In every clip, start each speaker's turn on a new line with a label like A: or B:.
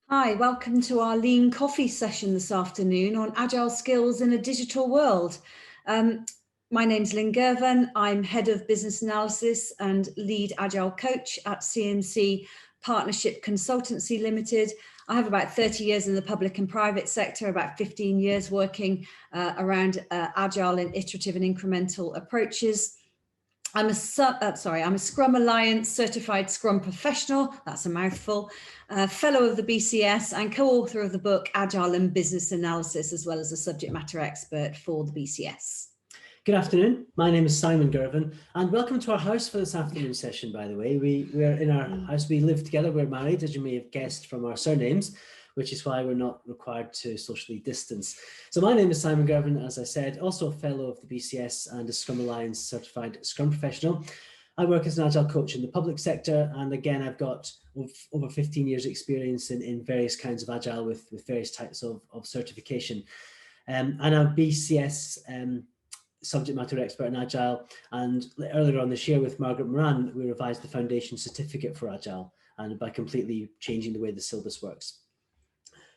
A: Hi, welcome to our Lean Coffee session this afternoon on Agile Skills in a Digital World. My name's Lynda Girvan. I'm Head of Business Analysis and Lead Agile Coach at CMC Partnership Consultancy Limited. I have about 30 years in the public and private sector, about 15 years working around Agile and iterative and incremental approaches. I'm a Scrum Alliance certified Scrum professional, that's a mouthful, fellow of the BCS and co-author of the book Agile and Business Analysis, as well as a subject matter expert for the BCS.
B: Good afternoon, my name is Simon Girvan and welcome to our house for this afternoon session, by the way. We are in our house, we live together, we're married, as you may have guessed from our surnames, which is why we're not required to socially distance. So my name is Simon Girvan, as I said, also a fellow of the BCS and a Scrum Alliance certified Scrum professional. I work as an Agile coach in the public sector, and again, I've got over 15 years experience in various kinds of Agile with various types of certification. And I'm a BCS subject matter expert in Agile, and earlier on this year with Margaret Moran, we revised the Foundation Certificate for Agile, and by completely changing the way the syllabus works.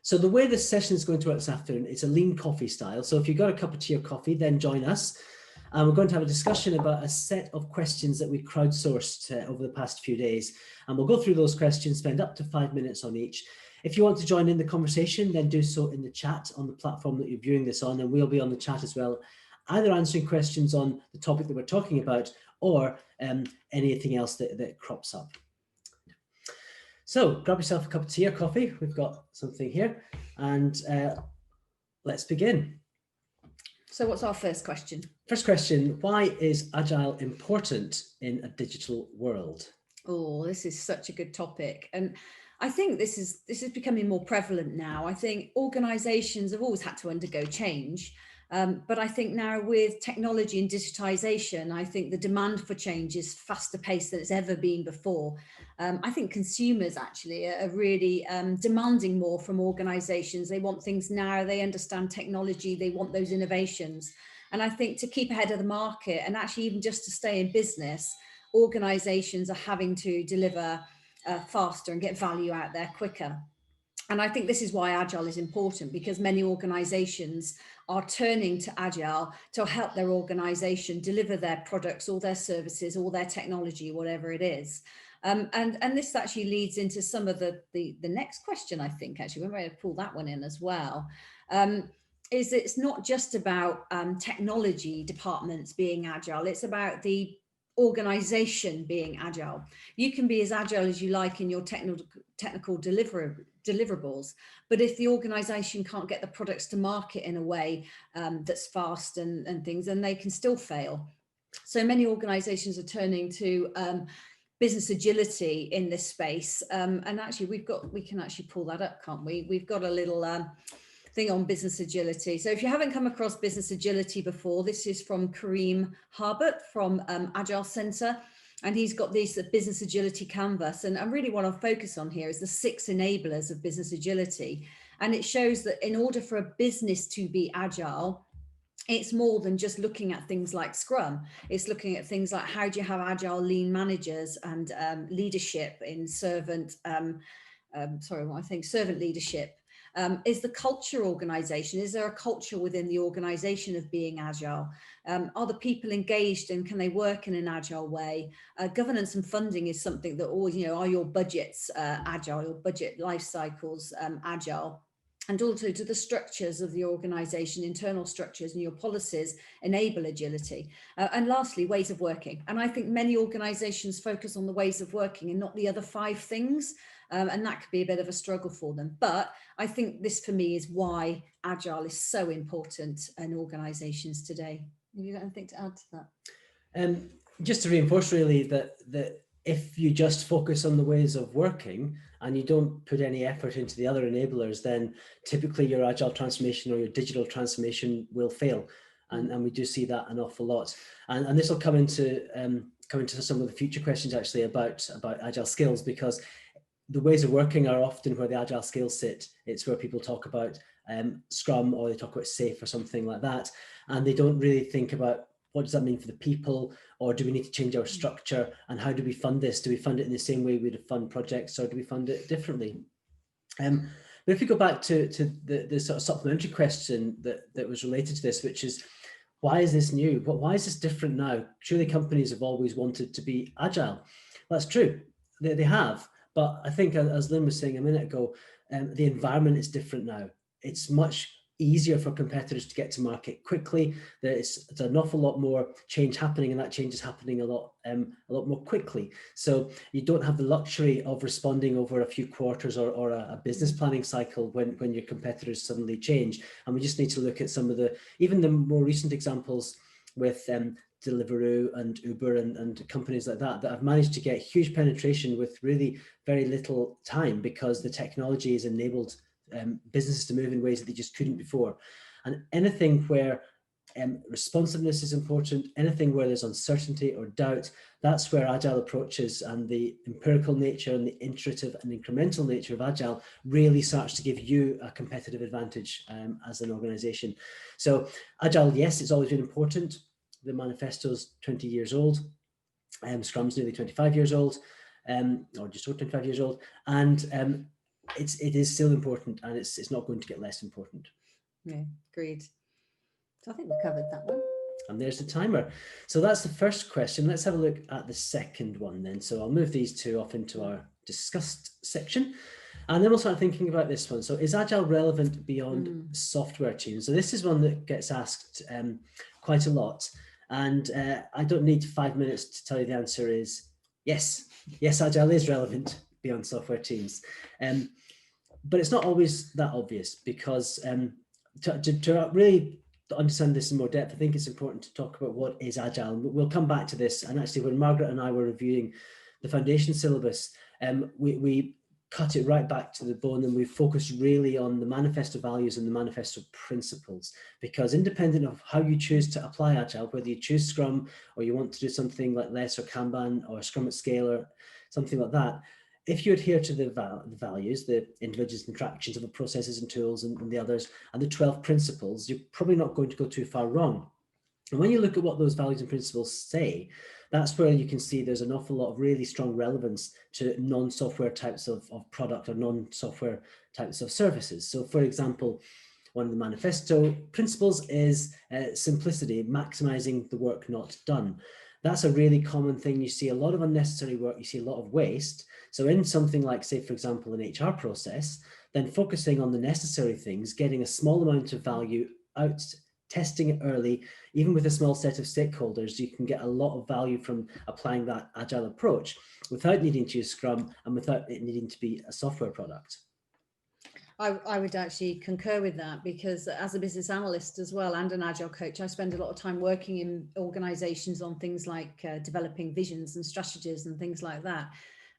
B: So the way this session is going to work this afternoon, it's a lean coffee style. So if you've got a cup of tea or coffee, then join us. And we're going to have a discussion about a set of questions that we crowdsourced over the past few days. And we'll go through those questions, spend up to 5 minutes on each. If you want to join in the conversation, then do so in the chat on the platform that you're viewing this on, and we'll be on the chat as well, either answering questions on the topic that we're talking about or anything else that crops up. So grab yourself a cup of tea or coffee. We've got something here, and let's begin.
A: So what's our first question?
B: First question, why is Agile important in a digital world?
A: Oh, this is such a good topic. And I think this is becoming more prevalent now. I think organizations have always had to undergo change. But I think now with technology and digitization, I think the demand for change is faster paced than it's ever been before. I think consumers actually are really demanding more from organizations. They want things now, they understand technology, they want those innovations. And I think to keep ahead of the market and actually even just to stay in business, organizations are having to deliver faster and get value out there quicker. And I think this is why Agile is important, because many organizations are turning to Agile to help their organization deliver their products or their services or their technology, whatever it is. And this actually leads into some of the next question, I think, actually, we're going to pull that one in as well. Is it's not just about technology departments being Agile, it's about the organization being Agile. You can be as Agile as you like in your technical deliverables, but if the organization can't get the products to market in a way that's fast and things, then they can still fail. So many organizations are turning to business agility in this space, and actually we can actually pull that up, can't we? We've got a little thing on business agility. So if you haven't come across business agility before, this is from Kareem Harbert from Agile Center, and he's got this business agility canvas. And I really want to focus on here is the 6 enablers of business agility. And it shows that in order for a business to be Agile, it's more than just looking at things like Scrum. It's looking at things like how do you have Agile lean managers and leadership in servant leadership. Is the culture organization? Is there a culture within the organization of being Agile? Are the people engaged and can they work in an Agile way? Governance and funding is something that always, are your budgets Agile, your budget life cycles Agile? And also do the structures of the organization, internal structures and your policies enable agility. And lastly, ways of working. And I think many organizations focus on the ways of working and not the other 5 things. And that could be a bit of a struggle for them. But I think this for me is why Agile is so important in organizations today. Have you got anything to add to that?
B: Just to reinforce really that if you just focus on the ways of working and you don't put any effort into the other enablers, then typically your Agile transformation or your digital transformation will fail. And we do see that an awful lot. And this will come into some of the future questions actually about Agile skills, because the ways of working are often where the Agile skills sit. It's where people talk about Scrum, or they talk about SAFe or something like that. And they don't really think about what does that mean for the people, or do we need to change our structure, and how do we fund this? Do we fund it in the same way we'd fund projects, or do we fund it differently? But if we go back to the sort of supplementary question that was related to this, which is, why is this new? Why is this different now? Surely companies have always wanted to be agile. That's true, they have. But I think, as Lynn was saying a minute ago, the environment is different now. It's much easier for competitors to get to market quickly. There's an awful lot more change happening, and that change is happening a lot more quickly. So you don't have the luxury of responding over a few quarters or a business planning cycle when your competitors suddenly change. And we just need to look at some of even the more recent examples with Deliveroo and Uber and companies like that have managed to get huge penetration with really very little time, because the technology has enabled businesses to move in ways that they just couldn't before. And anything where responsiveness is important, anything where there's uncertainty or doubt, that's where agile approaches and the empirical nature and the iterative and incremental nature of agile really starts to give you a competitive advantage as an organization. So agile, yes, it's always been important. The manifesto's 20 years old, Scrum's nearly 25 years old, or just over 25 years old, and it is still important, and it's not going to get less important.
A: Yeah, agreed. So I think we covered that one.
B: And there's the timer. So that's the first question. Let's have a look at the second one then. So I'll move these two off into our discussed section, and then we'll start thinking about this one. So is agile relevant beyond software teams? So this is one that gets asked quite a lot, and I don't need 5 minutes to tell you the answer is yes. Yes, agile is relevant beyond software teams. But it's not always that obvious, because to really understand this in more depth, I think it's important to talk about what is agile. And we'll come back to this. And actually, when Margaret and I were reviewing the foundation syllabus, we cut it right back to the bone, and we focused really on the manifesto values and the manifesto principles, because independent of how you choose to apply agile, whether you choose Scrum or you want to do something like LESS or Kanban or Scrum at Scale or something like that, if you adhere to the values, the individuals' interactions of the processes and tools and the others, and the 12 principles, you're probably not going to go too far wrong. And when you look at what those values and principles say, that's where you can see there's an awful lot of really strong relevance to non-software types of product or non-software types of services. So for example, one of the manifesto principles is simplicity, maximizing the work not done. That's a really common thing. You see a lot of unnecessary work, you see a lot of waste. So in something like, say, for example, an HR process, then focusing on the necessary things, getting a small amount of value out, testing it early, even with a small set of stakeholders, you can get a lot of value from applying that agile approach without needing to use Scrum and without it needing to be a software product.
A: I would actually concur with that, because as a business analyst as well and an agile coach, I spend a lot of time working in organizations on things like developing visions and strategies and things like that.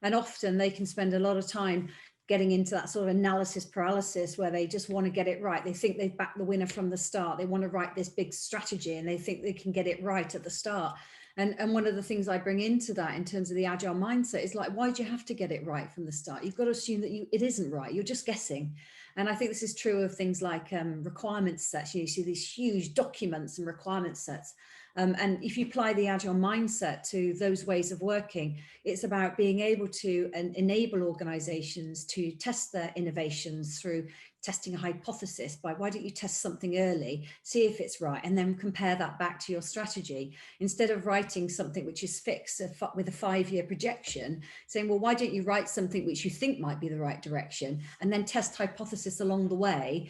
A: And often they can spend a lot of time getting into that sort of analysis paralysis where they just want to get it right. They think they've backed the winner from the start. They want to write this big strategy and they think they can get it right at the start. And one of the things I bring into that in terms of the agile mindset is like, why do you have to get it right from the start? You've got to assume that it isn't right. You're just guessing. And I think this is true of things like requirement sets. You see these huge documents and requirement sets. And if you apply the agile mindset to those ways of working, it's about being able to enable organizations to test their innovations through testing a hypothesis by why don't you test something early, see if it's right, and then compare that back to your strategy. Instead of writing something which is fixed with a 5-year projection, saying, well, why don't you write something which you think might be the right direction, and then test hypothesis along the way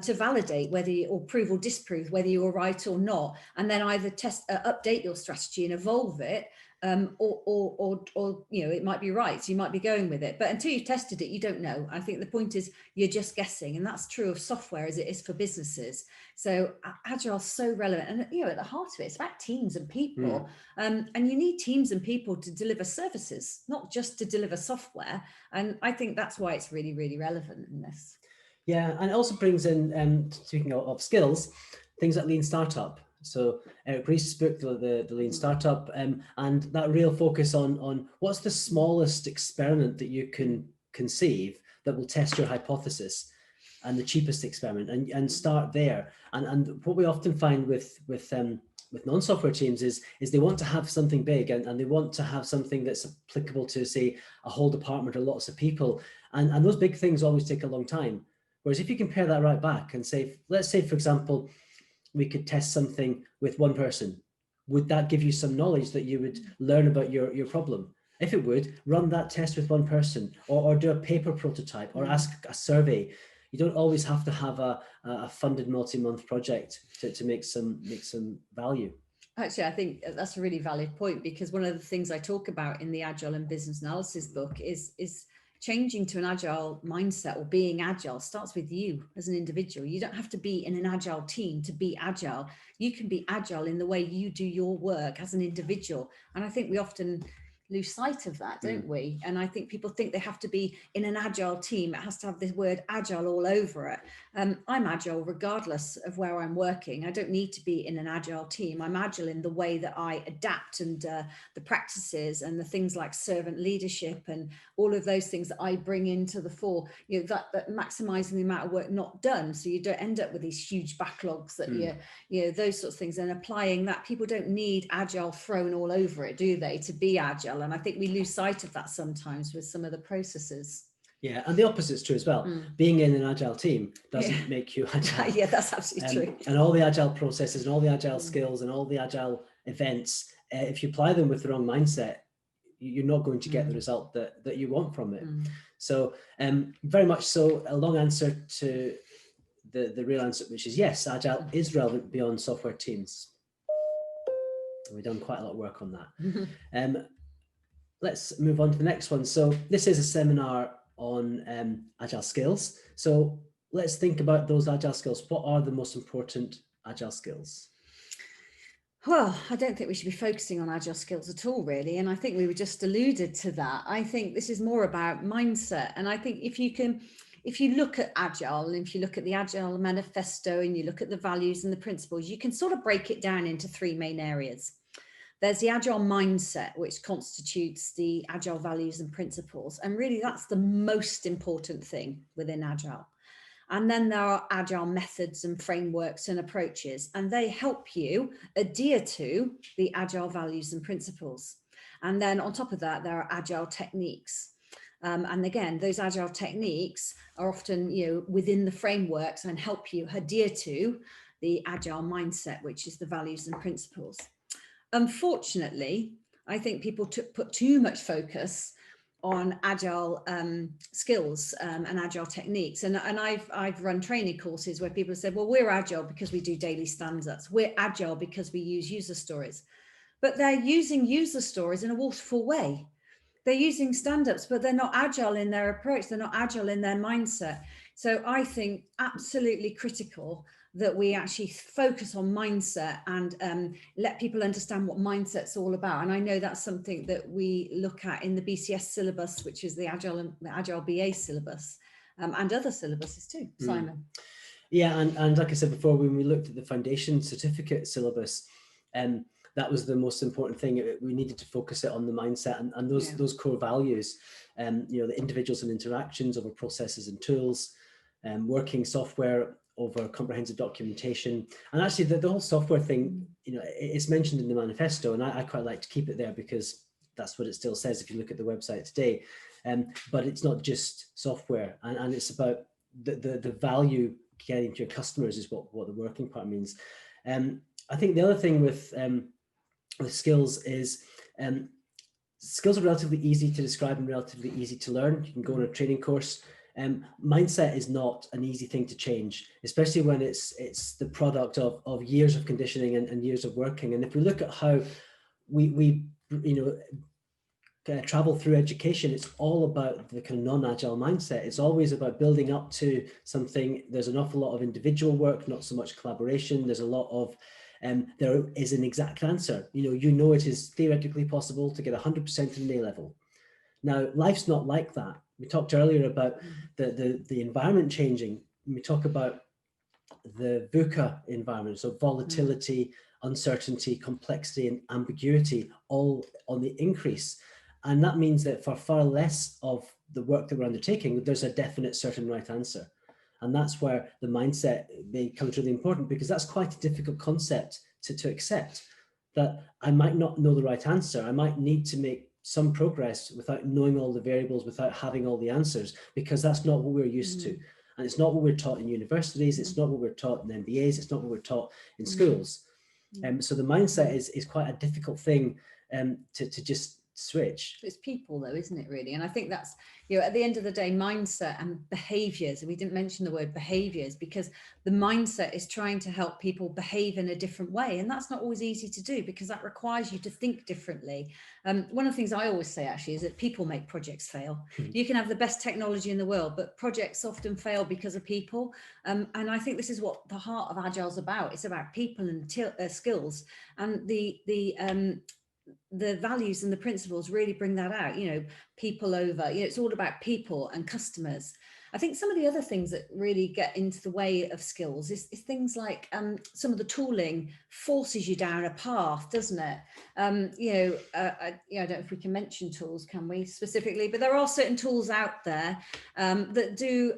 A: to validate whether you, or prove or disprove whether you were right or not, and then either update your strategy and evolve it, or you know, it might be right, so you might be going with it, but until you've tested it, you don't know. I think the point is you're just guessing, and that's true of software as it is for businesses. So agile is so relevant, and you know, at the heart of it, it's about teams and people, and you need teams and people to deliver services, not just to deliver software. And I think that's why it's really, really relevant in this.
B: Yeah, and it also brings in, speaking of skills, things like Lean Startup. So Eric Ries's book, the Lean Startup, and that real focus on what's the smallest experiment that you can conceive that will test your hypothesis, and the cheapest experiment, and start there. And what we often find with with non-software teams is they want to have something big, and they want to have something that's applicable to, say, a whole department or lots of people. And those big things always take a long time. Whereas if you compare that right back and say, let's say, for example, we could test something with one person, would that give you some knowledge that you would learn about your problem? If it would, run that test with one person, or do a paper prototype, or ask a survey. You don't always have to have a funded multi-month project to make some value.
A: Actually, I think that's a really valid point, because one of the things I talk about in the Agile and Business Analysis book is changing to an Agile mindset, or being Agile starts with you as an individual. You don't have to be in an Agile team to be Agile. You can be Agile in the way you do your work as an individual. And I think we often lose sight of that, don't we? And I think people think they have to be in an Agile team. It has to have this word Agile all over it. I'm Agile regardless of where I'm working. I don't need to be in an Agile team. I'm Agile in the way that I adapt, and the practices and the things like servant leadership and all of those things that I bring into the fore, you know, that maximizing the amount of work not done, so you don't end up with these huge backlogs that you know, those sorts of things. And applying that, people don't need Agile thrown all over it, do they, to be Agile? And I think we lose sight of that sometimes with some of the processes.
B: Yeah, and the opposite's true as well. Being in an Agile team doesn't make you Agile.
A: Yeah, that's absolutely true.
B: And all the Agile processes and all the Agile skills and all the Agile events, if you apply them with the wrong mindset, you're not going to get the result that you want from it. So very much so, a long answer to the real answer, which is yes, Agile is relevant beyond software teams. We've done quite a lot of work on that. Let's move on to the next one. So this is a seminar on Agile skills. So let's think about those Agile skills. What are the most important Agile skills?
A: Well, I don't think we should be focusing on Agile skills at all, really. And I think we were just alluded to that. I think this is more about mindset. And I think if you look at Agile, and if you look at the Agile manifesto and you look at the values and the principles, you can sort of break it down into three main areas. There's the Agile mindset, which constitutes the Agile values and principles. And really, that's the most important thing within Agile. And then there are Agile methods and frameworks and approaches, and they help you adhere to the Agile values and principles. And then on top of that, there are Agile techniques. And again, those Agile techniques are often, you know, within the frameworks and help you adhere to the Agile mindset, which is the values and principles. Unfortunately, I think people put too much focus on Agile skills and Agile techniques. And I've run training courses where people have said, well, we're Agile because we do daily stand-ups. We're Agile because we use user stories. But they're using user stories in a waterfall way. They're using stand-ups, but they're not Agile in their approach. They're not Agile in their mindset. So I think absolutely critical that we actually focus on mindset and let people understand what mindset's all about. And I know that's something that we look at in the BCS syllabus, which is the Agile BA syllabus, and other syllabuses too, Simon.
B: Yeah, and like I said before, when we looked at the foundation certificate syllabus, that was the most important thing. We needed to focus it on the mindset and those core values, you know, the individuals and interactions over processes and tools, working software over comprehensive documentation. And actually the whole software thing, you know, it's mentioned in the manifesto, and I quite like to keep it there because that's what it still says if you look at the website today. But it's not just software, and it's about the value getting to your customers is what the working part means. I think the other thing with skills is skills are relatively easy to describe and relatively easy to learn. You can go on a training course. Mindset is not an easy thing to change, especially when it's the product of years of conditioning and years of working. And if we look at how we travel through education, it's all about the kind of non-Agile mindset. It's always about building up to something. There's an awful lot of individual work, not so much collaboration. There's a lot of there is an exact answer. You know it is theoretically possible to get 100% in an A level. Now, life's not like that. We talked earlier about the environment changing. We talk about the VUCA environment, so volatility, uncertainty, complexity, and ambiguity, all on the increase. And that means that for far less of the work that we're undertaking, there's a definite certain right answer. And that's where the mindset becomes really important, because that's quite a difficult concept to accept that I might not know the right answer. I might need to make some progress without knowing all the variables, without having all the answers, because that's not what we're used to. And it's not what we're taught in universities. It's not what we're taught in MBAs. It's not what we're taught in schools. So the mindset is quite a difficult thing to just switch.
A: It's people though, isn't it, really? And I think that's, you know, at the end of the day, mindset and behaviors, and we didn't mention the word behaviors, because the mindset is trying to help people behave in a different way, and that's not always easy to do, because that requires you to think differently. One of the things I always say actually is that people make projects fail. You can have the best technology in the world, but projects often fail because of people, and I think this is what the heart of Agile is about. It's about people and skills, and the values and the principles really bring that out. You know, people over, you know, it's all about people and customers. I think some of the other things that really get into the way of skills is things like some of the tooling forces you down a path, doesn't it? I don't know if we can mention tools, can we, specifically? But there are certain tools out there that do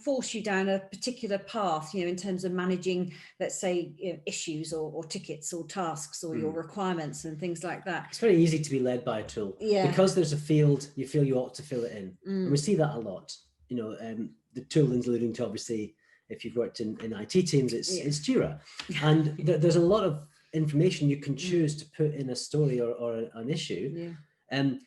A: force you down a particular path, you know, in terms of managing, let's say, you know, issues or tickets or tasks or your requirements and things like that.
B: It's very easy to be led by a tool. Because there's a field, you feel you ought to fill it in. And we see that a lot. You know, the tool Lynda's alluding to, obviously, if you've worked in IT teams, it's Jira. And there's a lot of information you can choose to put in a story or an issue. And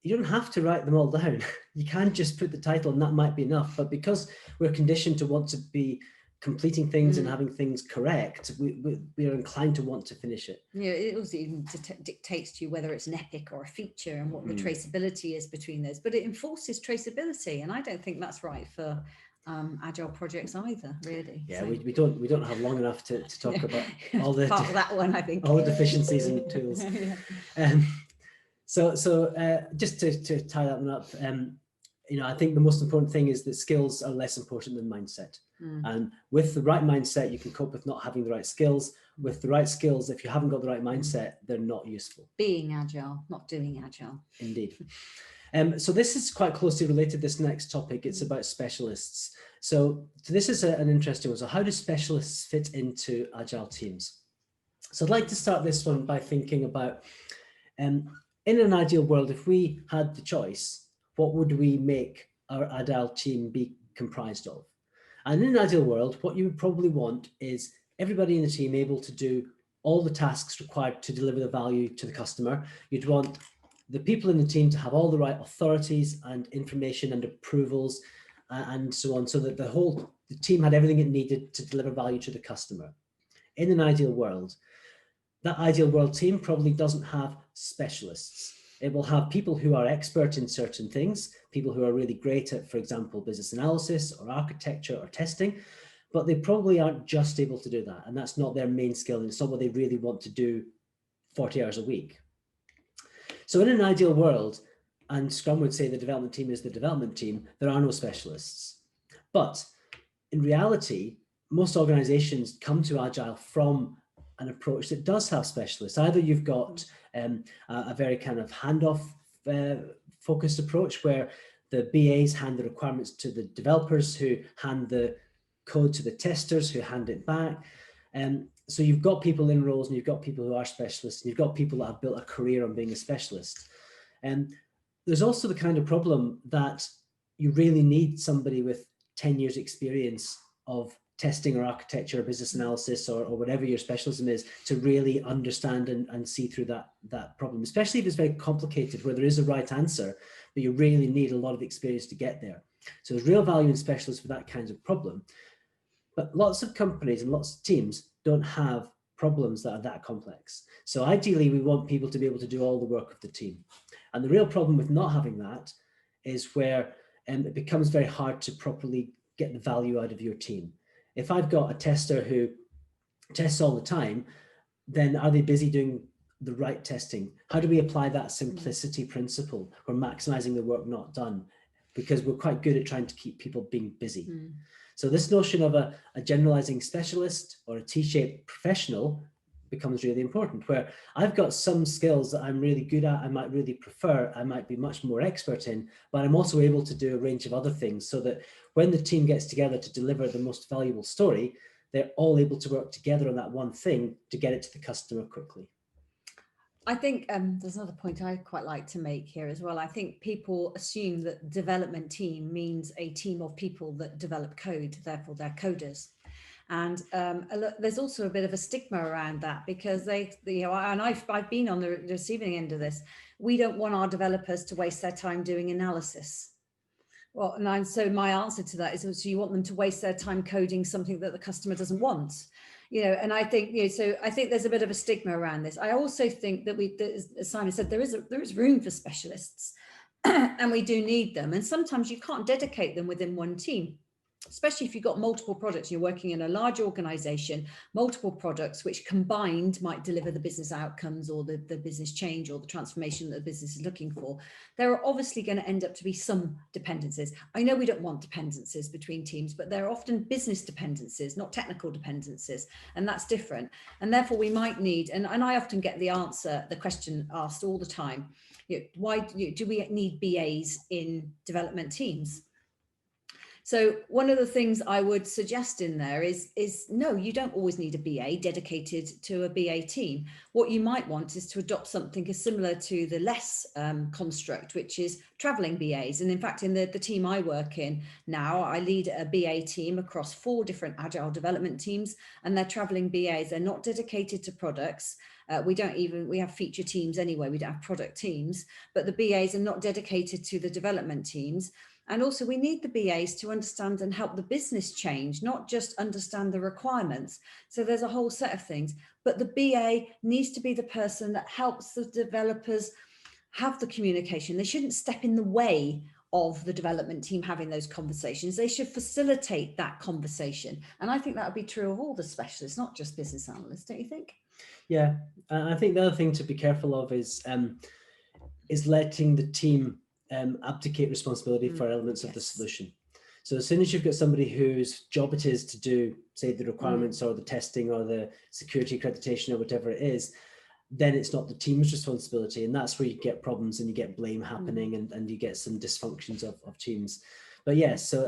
B: you don't have to write them all down. You can just put the title and that might be enough. But because we're conditioned to want to be completing things and having things correct, we are inclined to want to finish it. Yeah,
A: it also even dictates to you whether it's an epic or a feature and what the traceability is between those. But it enforces traceability, and I don't think that's right for Agile projects either, really.
B: Yeah, so. we don't have long enough to talk about all the
A: part of that one, I think.
B: All the deficiencies in tools. So just to tie that one up, you know, I think the most important thing is that skills are less important than mindset. And with the right mindset, you can cope with not having the right skills. With the right skills, if you haven't got the right mindset, they're not useful.
A: Being agile, not doing agile.
B: Indeed. So this is quite closely related, this next topic. It's about specialists. So this is an interesting one. So how do specialists fit into agile teams? So I'd like to start this one by thinking about, in an ideal world, if we had the choice, what would we make our agile team be comprised of? And in an ideal world, what you would probably want is everybody in the team able to do all the tasks required to deliver the value to the customer. You'd want the people in the team to have all the right authorities and information and approvals and so on, so that the team had everything it needed to deliver value to the customer. In an ideal world, that ideal world team probably doesn't have specialists. It will have people who are expert in certain things, people who are really great at, for example, business analysis or architecture or testing, but they probably aren't just able to do that. And that's not their main skill. And it's not what they really want to do 40 hours a week. So in an ideal world, and Scrum would say the development team is the development team, there are no specialists. But in reality, most organizations come to Agile from an approach that does have specialists. Either you've got a very kind of handoff focused approach where the BAs hand the requirements to the developers, who hand the code to the testers, who hand it back. So you've got people in roles, and you've got people who are specialists, and you've got people that have built a career on being a specialist. And there's also the kind of problem that you really need somebody with 10 years experience of testing or architecture or business analysis or whatever your specialism is to really understand and see through that problem, especially if it's very complicated where there is a right answer, but you really need a lot of experience to get there. So there's real value in specialists for that kind of problem. But lots of companies and lots of teams don't have problems that are that complex. So ideally, we want people to be able to do all the work of the team. And the real problem with not having that is where it becomes very hard to properly get the value out of your team. If I've got a tester who tests all the time, then are they busy doing the right testing? How do we apply that simplicity principle? We're maximizing the work not done, because we're quite good at trying to keep people being busy. So this notion of a generalizing specialist or a T-shaped professional becomes really important, where I've got some skills that I'm really good at, I might really prefer, I might be much more expert in, but I'm also able to do a range of other things, so that when the team gets together to deliver the most valuable story, they're all able to work together on that one thing to get it to the customer quickly.
A: I think there's another point I quite like to make here as well. I think people assume that development team means a team of people that develop code, therefore they're coders. And there's also a bit of a stigma around that, because and I've been on the receiving end of this. We don't want our developers to waste their time doing analysis. Well, and so my answer to that is, so you want them to waste their time coding something that the customer doesn't want, and I think, so I think there's a bit of a stigma around this. I also think that as Simon said, there is room for specialists and we do need them. And sometimes you can't dedicate them within one team, especially if you've got multiple products, you're working in a large organization, multiple products, which combined might deliver the business outcomes or the business change or the transformation that the business is looking for. There are obviously going to end up to be some dependencies. I know we don't want dependencies between teams, but there are often business dependencies, not technical dependencies, and that's different. And therefore we might need, and I often get the question asked all the time, why do we need BAs in development teams? So one of the things I would suggest in there is no, you don't always need a BA dedicated to a BA team. What you might want is to adopt something as similar to the LESS construct, which is traveling BAs. And in fact, in the team I work in now, I lead a BA team across 4 different agile development teams, and they're traveling BAs. They're not dedicated to products. We have feature teams anyway. We don't have product teams, but the BAs are not dedicated to the development teams. And also we need the BAs to understand and help the business change, not just understand the requirements. So there's a whole set of things, but the BA needs to be the person that helps the developers have the communication. They shouldn't step in the way of the development team having those conversations. They should facilitate that conversation. And I think that would be true of all the specialists, not just business analysts, don't you think?
B: Yeah, I think the other thing to be careful of is letting the team abdicate responsibility for elements of the solution. So as soon as you've got somebody whose job it is to do, say, the requirements or the testing or the security accreditation or whatever it is, then it's not the team's responsibility. And that's where you get problems and you get blame happening and you get some dysfunctions of teams. But yes, so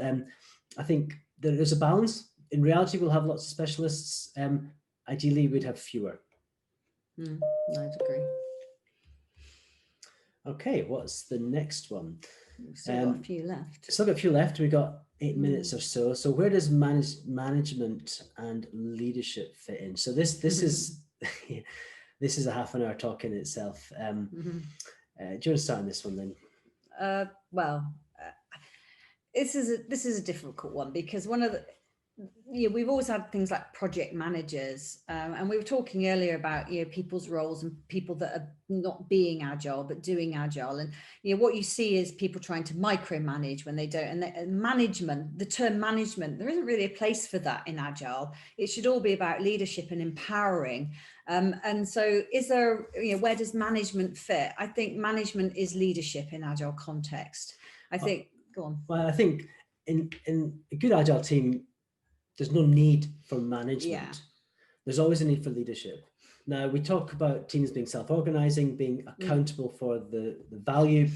B: I think there's a balance. In reality, we'll have lots of specialists. Ideally, we'd have fewer.
A: I'd agree.
B: Okay, what's the next one?
A: We've still got a few left.
B: Still got a few left. We got 8 minutes or so. So where does management and leadership fit in? So this is this is a half an hour talk in itself. Do you want to start on this one then?
A: This is a difficult one, because one of the we've always had things like project managers, and we were talking earlier about people's roles and people that are not being agile but doing agile, and what you see is people trying to micromanage when they don't. And management, the term management, there isn't really a place for that in agile. It should all be about leadership and empowering. And so is there, where does management fit? I think management is leadership in agile context. I think, go on.
B: Well, I think in a good agile team, there's no need for management. Yeah. There's always a need for leadership. Now, we talk about teams being self-organizing, being accountable for the value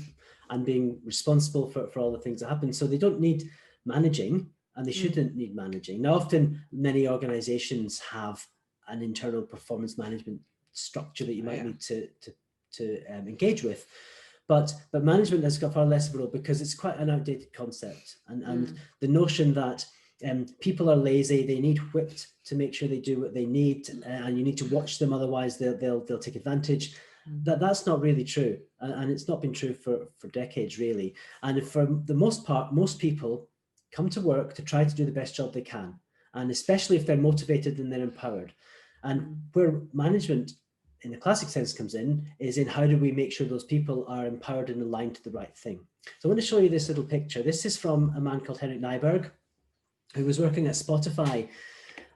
B: and being responsible for all the things that happen. So they don't need managing, and they shouldn't need managing. Now, often many organizations have an internal performance management structure that you might need to engage with. But management has got far less of a role, because it's quite an outdated concept. And the notion that people are lazy, they need whipped to make sure they do what they need, and you need to watch them, otherwise they'll take advantage. That's not really true, and it's not been true for decades, really. And for the most part, most people come to work to try to do the best job they can, and especially if they're motivated and they're empowered. And where management in the classic sense comes in is in how do we make sure those people are empowered and aligned to the right thing. So I want to show you this little picture. This is from a man called Henrik Nyberg, who was working at Spotify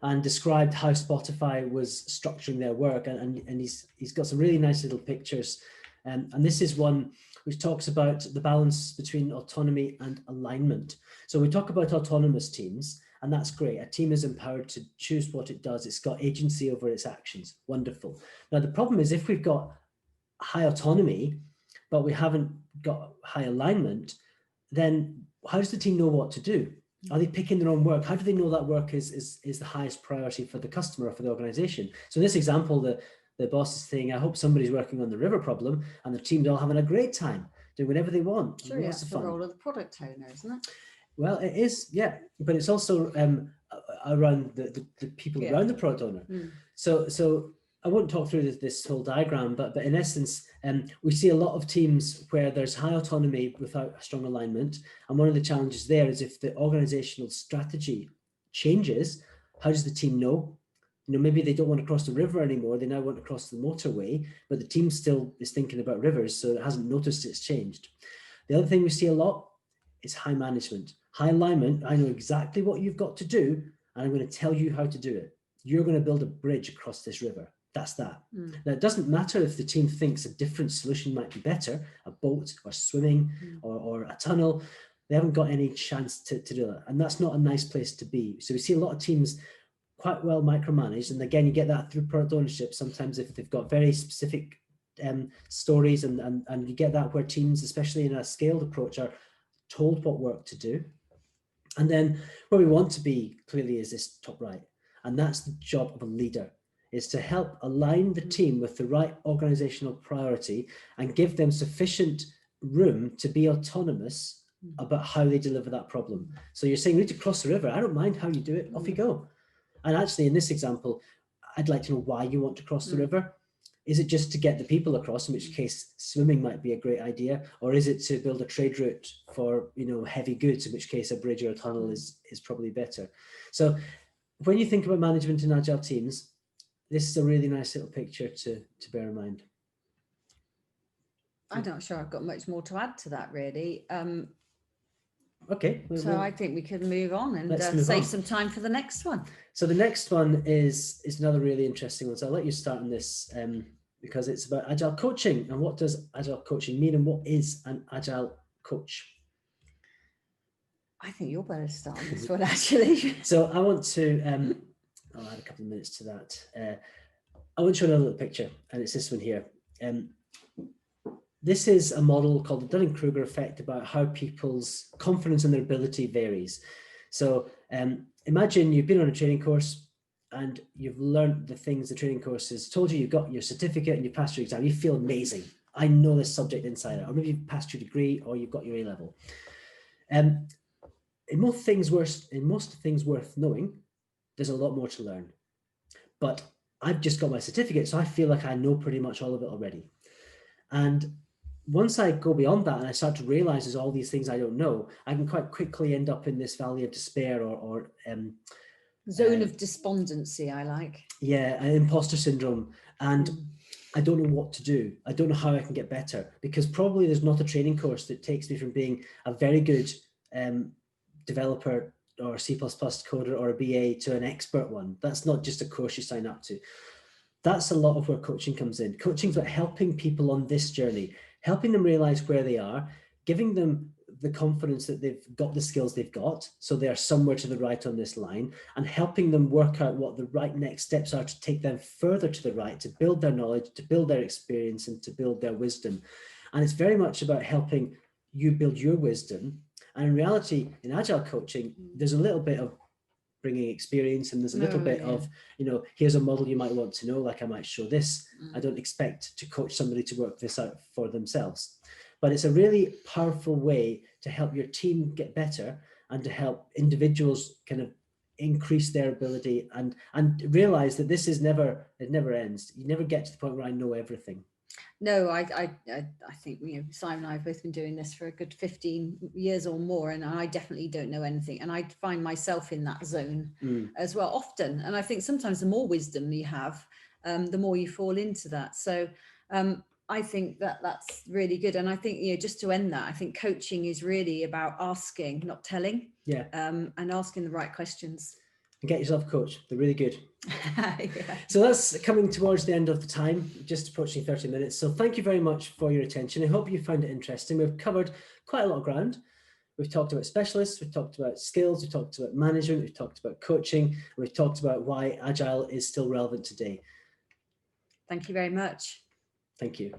B: and described how Spotify was structuring their work. And he's got some really nice little pictures. And this is one which talks about the balance between autonomy and alignment. So we talk about autonomous teams, and that's great. A team is empowered to choose what it does. It's got agency over its actions. Wonderful. Now, the problem is if we've got high autonomy, but we haven't got high alignment, then how does the team know what to do? Are they picking their own work? How do they know that work is the highest priority for the customer or for the organization? So in this example, the boss is saying, I hope somebody's working on the river problem and the team's all having a great time, doing whatever they want.
A: Sure, yeah, that's the role of the product owner, isn't it?
B: Well, it is, yeah, but it's also around the people around the product owner. So I won't talk through this whole diagram, but in essence, we see a lot of teams where there's high autonomy without a strong alignment. And one of the challenges there is if the organizational strategy changes, how does the team know? Maybe they don't want to cross the river anymore. They now want to cross the motorway, but the team still is thinking about rivers, so it hasn't noticed it's changed. The other thing we see a lot is high management, high alignment. I know exactly what you've got to do, and I'm going to tell you how to do it. You're going to build a bridge across this river. That's that. Now, it doesn't matter if the team thinks a different solution might be better, a boat or swimming or a tunnel. They haven't got any chance to do that. And that's not a nice place to be. So we see a lot of teams quite well micromanaged. And again, you get that through product ownership. Sometimes if they've got very specific stories and you get that where teams, especially in a scaled approach, are told what work to do. And then where we want to be clearly is this top right. And that's the job of a leader, is to help align the team with the right organizational priority and give them sufficient room to be autonomous about how they deliver that problem. So you're saying we need to cross the river. I don't mind how you do it. Off you go. And actually in this example, I'd like to know why you want to cross the river. Is it just to get the people across, in which case swimming might be a great idea? Or is it to build a trade route for, heavy goods, in which case a bridge or a tunnel is probably better? So when you think about management in agile teams, this is a really nice little picture to bear in mind.
A: I'm not sure I've got much more to add to that, really.
B: Okay.
A: So I think we can move on and save some time for the next one.
B: So the next one is another really interesting one. So I'll let you start on this because it's about agile coaching. And what does agile coaching mean, and what is an agile coach?
A: I think you're better to start on this one, actually.
B: So I want to, I'll add a couple of minutes to that. I want to show another little picture, and it's this one here. This is a model called the Dunning-Kruger effect about how people's confidence in their ability varies. So imagine you've been on a training course and you've learned the things the training course has told you. You've got your certificate and you passed your exam. You feel amazing. I know this subject inside out. Or maybe you've passed your degree or you've got your A-level. In most things worth knowing, there's a lot more to learn. But I've just got my certificate, so I feel like I know pretty much all of it already. And once I go beyond that and I start to realize there's all these things I don't know, I can quite quickly end up in this valley of despair or
A: zone of despondency, I like.
B: Yeah, an imposter syndrome. And I don't know what to do. I don't know how I can get better, because probably there's not a training course that takes me from being a very good developer or C++ coder or a BA to an expert one. That's not just a course you sign up to. That's a lot of where coaching comes in. Coaching is about helping people on this journey, helping them realize where they are, giving them the confidence that they've got the skills they've got, so they are somewhere to the right on this line, and helping them work out what the right next steps are to take them further to the right, to build their knowledge, to build their experience, and to build their wisdom. And it's very much about helping you build your wisdom. And in reality, in agile coaching, there's a little bit of bringing experience, and there's a little bit of, here's a model you might want to know, like I might show this. I don't expect to coach somebody to work this out for themselves. But it's a really powerful way to help your team get better and to help individuals kind of increase their ability and realize that it never ends. You never get to the point where I know everything.
A: No, I think Simon and I have both been doing this for a good 15 years or more, and I definitely don't know anything. And I find myself in that zone as well often. And I think sometimes the more wisdom you have, the more you fall into that. So I think that's really good. And I think, just to end that, I think coaching is really about asking, not telling.
B: Yeah.
A: And asking the right questions.
B: And get yourself a coach. They're really good.
A: Yeah.
B: So that's coming towards the end of the time, just approaching 30 minutes. So thank you very much for your attention. I hope you found it interesting. We've covered quite a lot of ground. We've talked about specialists, we've talked about skills, we've talked about management, we've talked about coaching, we've talked about why Agile is still relevant today.
A: Thank you very much.
B: Thank you.